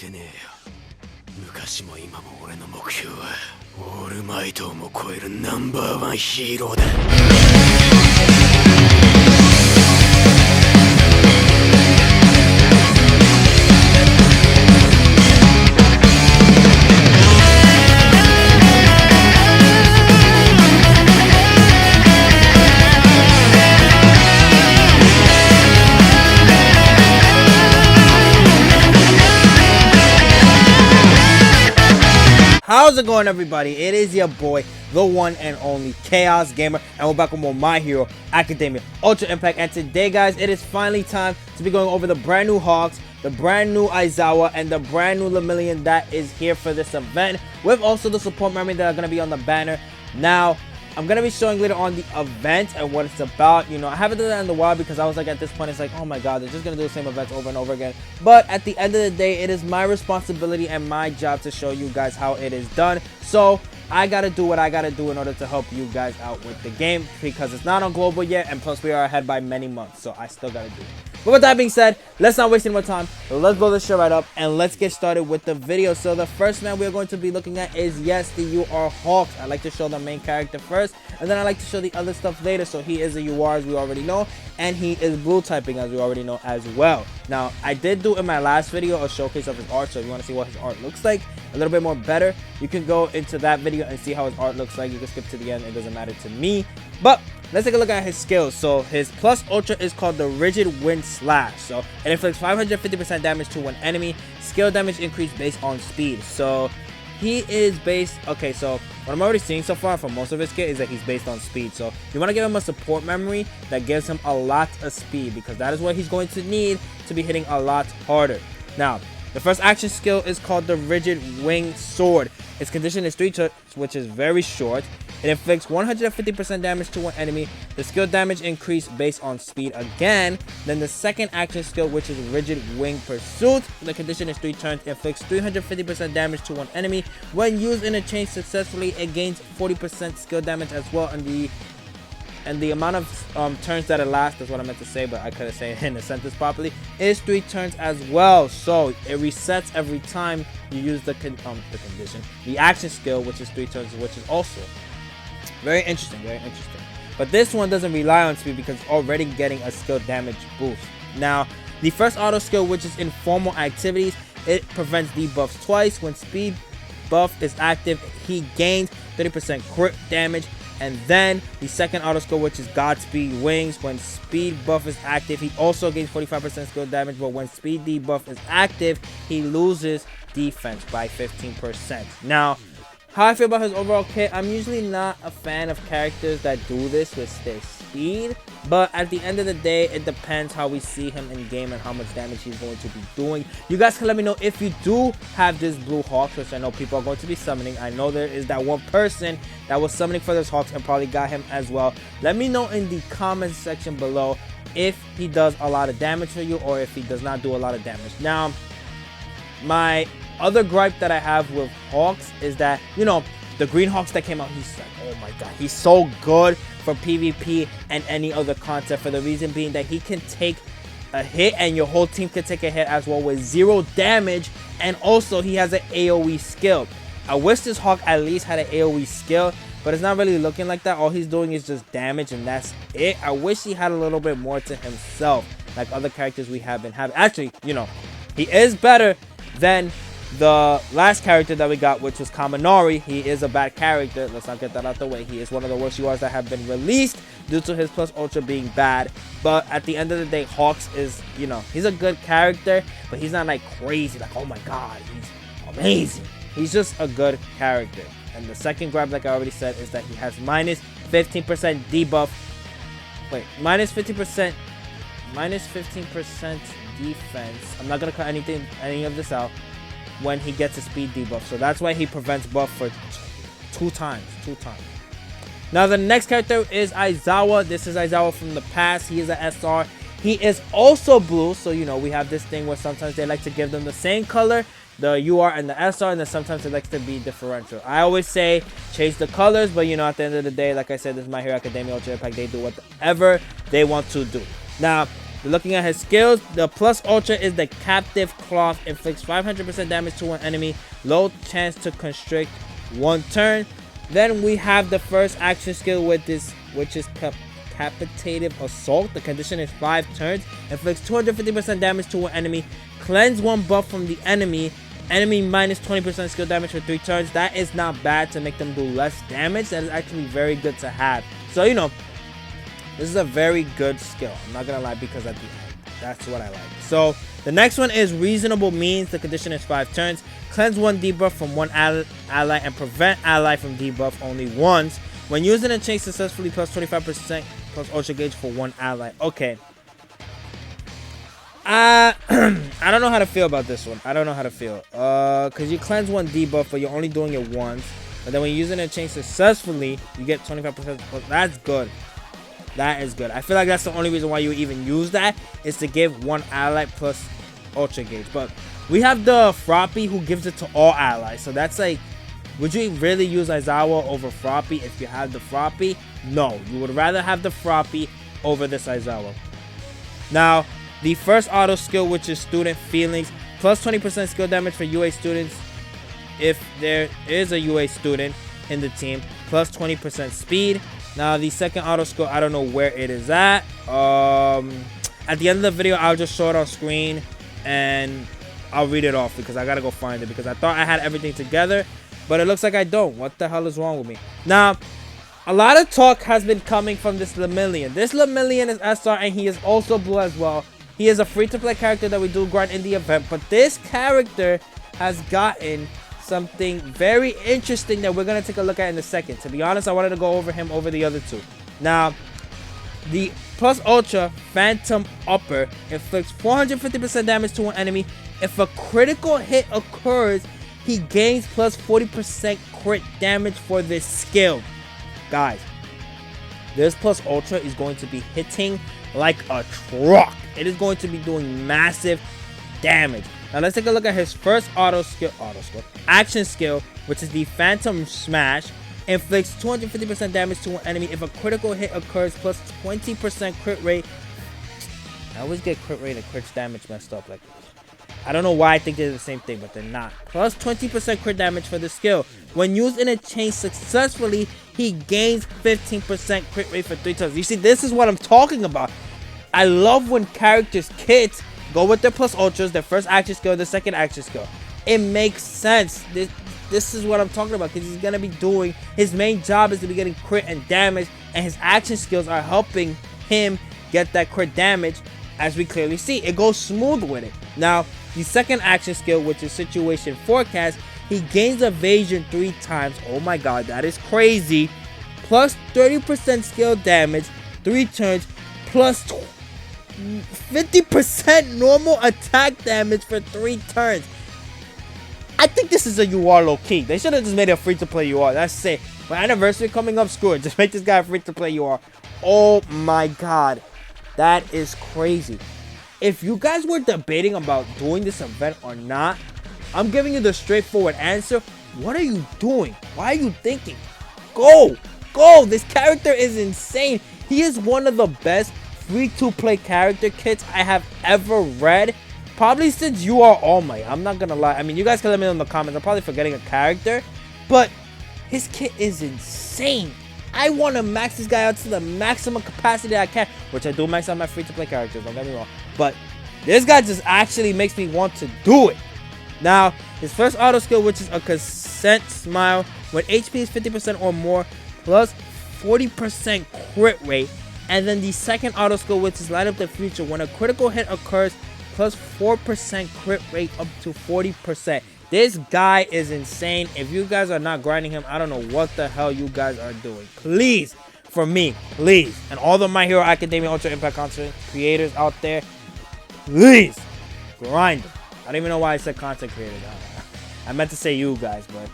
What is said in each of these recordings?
てねえよ。昔も今も俺の目標はオールマイトをも超えるナンバーワンヒーローだ。How's it going, everybody? It is your boy, the one and only Chaos Gamer, and we're back with more My Hero Academia Ultra Impact. And today, guys, it is finally time to be going over the brand new Hawks, the brand new Aizawa, and the brand new Lemillion that is here for this event, with also the support memory that are going to be on the banner. Now, I'm going to be showing later on the event and what it's about. You know, I haven't done that in a while because I was like, at this point, it's like, oh my god, they're just going to do the same events over and over again. But at the end of the day, it is my responsibility and my job to show you guys how it is done. So I got to do what I got to do in order to help you guys out with the game, because it's not on global yet, and plus we are ahead by many months, so I still got to do it. But with that being said, let's not waste any more time. Let's blow this shit right up and let's get started with the video. So the first man we're going to be looking at is, yes, the UR Hawks. I like to show the main character first, and then I like to show the other stuff later. So he is a UR, as we already know, and he is blue typing, as we already know as well. Now, I did do in my last video a showcase of his art, so if you want to see what his art looks like a little bit more better, you can go into that video and see how his art looks like. You can skip to the end, it doesn't matter to me. But let's take a look at his skills. So his plus ultra is called the Rigid Wind Slash. So it inflicts 550% damage to one enemy. Skill damage increase based on speed. So he is based, okay, so what I'm already seeing so far from most of his kit is that he's based on speed. So you want to give him a support memory that gives him a lot of speed, because that is what he's going to need to be hitting a lot harder. Now, the first action skill is called the Rigid Wing Sword. Its condition is 3 turns, which is very short. It inflicts 150% damage to one enemy. The skill damage increase based on speed again. Then the second action skill, which is Rigid Wing Pursuit. The condition is 3 turns. Inflicts 350% damage to one enemy. When used in a chain successfully, it gains 40% skill damage as well. And the amount of turns that it lasts, that's what I meant to say, but I couldn't say it in a sentence properly, is 3 turns as well. So it resets every time you use the condition. The action skill, which is 3 turns, which is also very interesting, very interesting. But this one doesn't rely on speed because it's already getting a skill damage boost. Now, the first auto skill, which is Informal Activities, it prevents debuffs twice. When speed buff is active, he gains 30% crit damage. And then the second auto skill, which is Godspeed Wings, when speed buff is active, he also gains 45% skill damage, but when speed debuff is active, he loses defense by 15%. Now, how I feel about his overall kit, I'm usually not a fan of characters that do this with their speed, but at the end of the day, it depends how we see him in game and how much damage he's going to be doing. You guys can let me know if you do have this blue Hawks, which I know people are going to be summoning. I know there is that one person that was summoning for this Hawks and probably got him as well. Let me know in the comment section below if he does a lot of damage for you or if he does not do a lot of damage. Now, my other gripe that I have with Hawks is that, you know, the green Hawks that came out, he's like, oh my god, he's so good for PvP and any other content, for the reason being that he can take a hit and your whole team can take a hit as well with 0 damage, and also he has an AoE skill. I wish this Hawk at least had an AoE skill, but it's not really looking like that. All he's doing is just damage and that's it. I wish he had a little bit more to himself, like other characters we have been having. Actually, you know, he is better than the last character that we got, which was Kaminari. He is a bad character. Let's not get that out the way. He is one of the worst URs that have been released due to his plus ultra being bad. But at the end of the day, Hawks is, you know, he's a good character, but he's not like crazy, like, oh my god, he's amazing. He's just a good character. And the second grab, like I already said, is that he has minus 15% debuff. Wait, minus 15% defense. I'm not gonna cut any of this out when he gets a speed debuff, so that's why he prevents buff for two times. Now the next character is Aizawa. This is Aizawa from the past. He is an SR. He is also blue, so you know we have this thing where sometimes they like to give them the same color, the UR and the SR, and then sometimes it likes to be differential. I always say chase the colors, but you know, at the end of the day, like I said, this is My Hero Academia Ultra Impact. They do whatever they want to do. Now, We're looking at his skills. The plus ultra is the captive cloth. Inflicts 500% damage to one enemy. Low chance to constrict 1 turn. Then we have the first action skill with this, which is capitative assault. The condition is 5 turns. Inflicts 250% damage to one enemy. Cleanse 1 buff from the enemy. Enemy minus 20% skill damage for 3 turns. That is not bad to make them do less damage. That is actually very good to have. So, you know, this is a very good skill. I'm not gonna lie, because at the end, that's what I like. So, the next one is reasonable means. The condition is 5 turns. Cleanse 1 debuff from 1 ally and prevent ally from debuff only once. When using a chain successfully, plus 25% plus ultra gauge for 1 ally. Okay. I don't know how to feel about this one. I don't know how to feel. Because you cleanse 1 debuff, but you're only doing it once. But then when you're using a chain successfully, you get 25%. That's good. That is good. I feel like that's the only reason why you even use that, is to give 1 ally plus ultra gauge. But we have the Froppy who gives it to all allies. So that's like, would you really use Aizawa over Froppy if you have the Froppy? No, you would rather have the Froppy over this Aizawa. Now, the first auto skill, which is Student Feelings, plus 20% skill damage for UA students if there is a UA student in the team, plus 20% speed. Now, the second auto skill, I don't know where it is at. At the end of the video, I'll just show it on screen and I'll read it off because I gotta go find it, because I thought I had everything together, but it looks like I don't. What the hell is wrong with me? Now, a lot of talk has been coming from this Lemillion. This Lemillion is SR and he is also blue as well. He is a free-to-play character that we do grind in the event, but this character has gotten something very interesting that we're going to take a look at in a second. To be honest, I wanted to go over him over the other two. Now, the plus ultra Phantom Upper inflicts 450% damage to an enemy. If a critical hit occurs, he gains plus 40% crit damage for this skill. Guys, this plus ultra is going to be hitting like a truck. It is going to be doing massive damage. Now let's take a look at his first action skill, which is the Phantom Smash. Inflicts 250% damage to an enemy. If a critical hit occurs, plus 20% crit rate. I always get crit rate and crit damage messed up. Like, I don't know why I think they're the same thing, but they're not. Plus 20% crit damage for the skill. When used in a chain successfully, he gains 15% crit rate for 3 turns. You see, this is what I'm talking about. I love when characters, kits, go with their plus ultras, their first action skill, their second action skill. It makes sense. This is what I'm talking about, because he's going to be doing, his main job is to be getting crit and damage, and his action skills are helping him get that crit damage, as we clearly see. It goes smooth with it. Now, the second action skill, which is Situation Forecast, he gains evasion 3 times. Oh my god, that is crazy. Plus 30% skill damage, 3 turns, plus 50% normal attack damage for 3 turns. I think this is a UR low-key. They should have just made it a free-to-play UR. That's it. My anniversary coming up, screw it. Just make this guy a free-to-play UR. Oh my god. That is crazy. If you guys were debating about doing this event or not, I'm giving you the straightforward answer. What are you doing? Why are you thinking? Go! Go! This character is insane. He is one of the best free-to-play character kits I have ever read. Probably since You Are All Might. I'm not gonna lie. I mean, you guys can let me know in the comments. I'm probably forgetting a character. But his kit is insane. I want to max this guy out to the maximum capacity I can. Which I do max out my free-to-play characters. Don't get me wrong. But this guy just actually makes me want to do it. Now, his first auto skill, which is a Consent Smile. When HP is 50% or more. Plus 40% crit rate. And then the second auto skill, which is Light Up the Future. When a critical hit occurs, plus 4% crit rate up to 40%. This guy is insane. If you guys are not grinding him, I don't know what the hell you guys are doing. Please, for me, please, and all the My Hero Academia Ultra Impact content creators out there, please, grind him. I don't even know why I said content creators. I meant to say you guys, but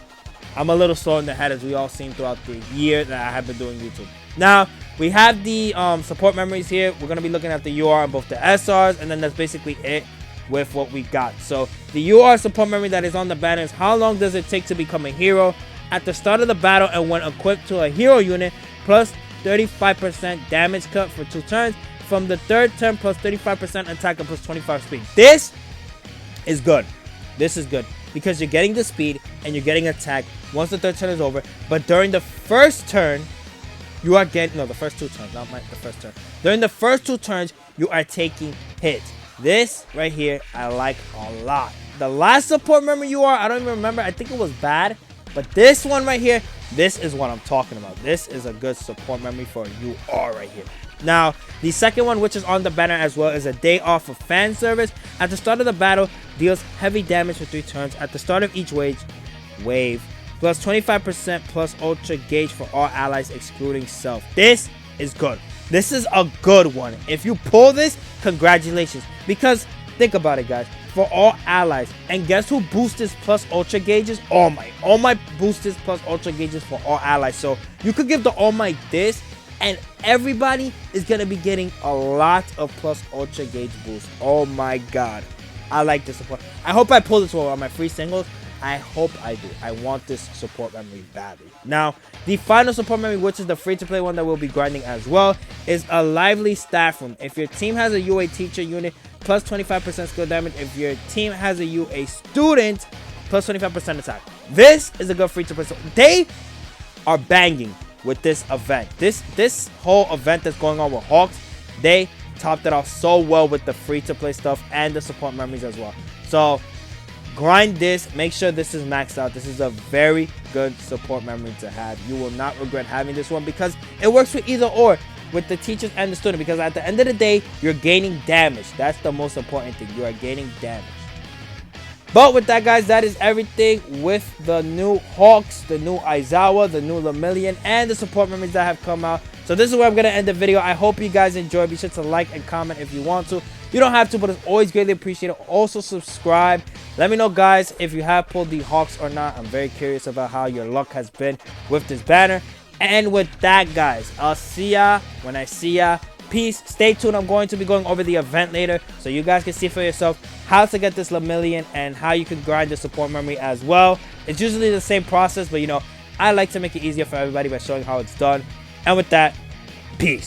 I'm a little slow in the head, as we all seen throughout the year that I have been doing YouTube. Now, we have the support memories here. We're going to be looking at the UR on both the SRs, and then that's basically it with what we got. So, the UR support memory that is on the banner is how long does it take to become a hero? At the start of the battle and when equipped to a hero unit, plus 35% damage cut for 2 turns, from the third turn plus 35% attack and plus 25 speed. This is good. This is good because you're getting the speed and you're getting attack once the third turn is over. But during the first turn, you are getting, no, the first 2 turns, not the first turn. During the first 2 turns, you are taking hits. This right here, I like a lot. The last support memory you are, I don't even remember. I think it was bad. But this one right here, this is what I'm talking about. This is a good support memory for you all right here. Now, the second one, which is on the banner as well, is a day off of fan service. At the start of the battle, deals heavy damage for 3 turns. At the start of each wave, plus 25% plus ultra gauge for all allies excluding self. This is good. This is a good one. If you pull this, congratulations. Because think about it, guys. For all allies, and guess who boosts this plus ultra gauges? All Might boosts this plus ultra gauges for all allies. So you could give the All Might this, and everybody is gonna be getting a lot of plus ultra gauge boost. Oh my god, I like this support. I hope I pull this one on my free singles. I hope I do. I want this support memory badly. Now, the final support memory, which is the free-to-play one that we'll be grinding as well, is a lively staff room. If your team has a UA teacher unit, plus 25% skill damage. If your team has a UA student, plus 25% attack. This is a good free-to-play. They are banging with this event. This whole event that's going on with Hawks, they topped it off so well with the free-to-play stuff and the support memories as well. So grind this. Make sure this is maxed out. This is a very good support memory to have. You will not regret having this one because it works with either or, with the teachers and the student, because at the end of the day, you're gaining damage. That's the most important thing. You are gaining damage. But with that, guys, that is everything with the new Hawks, the new Aizawa, the new Lemillion, and the support memories that have come out. So this is where I'm going to end the video. I hope you guys enjoyed. Be sure to like and comment if you want to. You don't have to, but it's always greatly appreciated. Also, subscribe. Let me know, guys, if you have pulled the Hawks or not. I'm very curious about how your luck has been with this banner. And with that, guys, I'll see ya when I see ya. Peace. Stay tuned. I'm going to be going over the event later, so you guys can see for yourself how to get this Lemillion and how you can grind the support memory as well. It's usually the same process, but, you know, I like to make it easier for everybody by showing how it's done. And with that, peace.